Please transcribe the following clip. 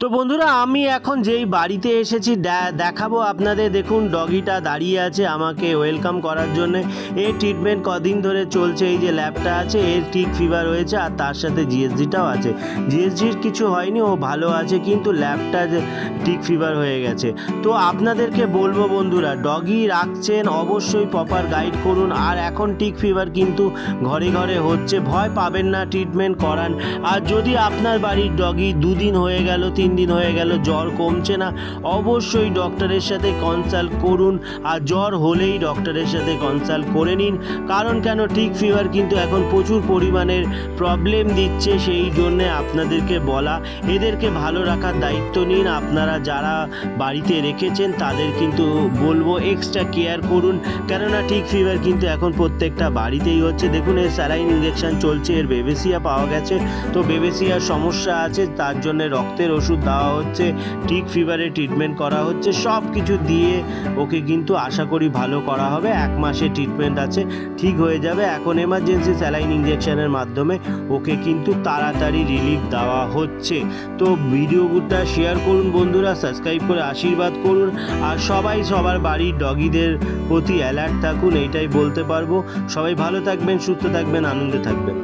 তো বন্ধুরা, আমি এখন যেই বাড়িতে এসেছি দেখাবো আপনাদের। দেখুন, ডগিটা দাঁড়িয়ে আছে আমাকে ওয়েলকাম করার জন্য। এর ট্রিটমেন্ট কদিন ধরে চলছে। এই যে ল্যাবটা আছে, এর টিক ফিভার হয়েছে আর তার সাথে জিএসজিটাও আছে। জিএসজির কিছু হয়নি, ও ভালো আছে, কিন্তু ল্যাবটা যে টিক ফিভার হয়ে গেছে। তো আপনাদেরকে বলবো বন্ধুরা, ডগি রাখছেন অবশ্যই প্রপার গাইড করুন। আর এখন টিক ফিভার কিন্তু ঘরে ঘরে হচ্ছে, ভয় পাবেন না, ট্রিটমেন্ট করান। আর যদি আপনার বাড়ির ডগি 2 দিন হয়ে গেল, 3 দিন হয়ে গেল, জ্বর কমছে না, অবশ্যই ডক্টরের সাথে কনসাল্ট করুন। আর জ্বর হলেই ডক্টরের সাথে কনসাল্ট করে নিন। কারণ কেন, টিক ফিভার কিন্তু এখন প্রচুর পরিমাণের প্রবলেম দিচ্ছে, সেই জন্যে আপনাদেরকে বলা। এদেরকে ভালো রাখার দায়িত্ব নিন। আপনারা যারা বাড়িতে রেখেছেন তাদের কিন্তু বলবো এক্সট্রা কেয়ার করুন। কেননা টিক ফিভার কিন্তু এখন প্রত্যেকটা বাড়িতেই হচ্ছে। দেখুন, এর স্যালাইন ইঞ্জেকশন চলছে, এর বেবেসিয়া পাওয়া গেছে। তো বেবেসিয়ার সমস্যা আছে, তার জন্য রক্তের ওষুধ দেওয়া হচ্ছে, টিক ফিভারের ট্রিটমেন্ট করা হচ্ছে। সব কিছু দিয়ে ওকে কিন্তু আশা করি ভালো করা হবে। 1 মাসের ট্রিটমেন্ট আছে, ঠিক হয়ে যাবে। এখন এমার্জেন্সি স্যালাইন ইঞ্জেকশনের মাধ্যমে ওকে কিন্তু তাড়াতাড়ি রিলিফ দেওয়া হচ্ছে। তো ভিডিওটা শেয়ার করুন বন্ধুরা, সাবস্ক্রাইব করে আশীর্বাদ করুন। আর সবাই সবার বাড়ির ডগিদের প্রতি অ্যালার্ট থাকুন, এইটাই বলতে পারবো। সবাই ভালো থাকবেন, সুস্থ থাকবেন, আনন্দে থাকবেন।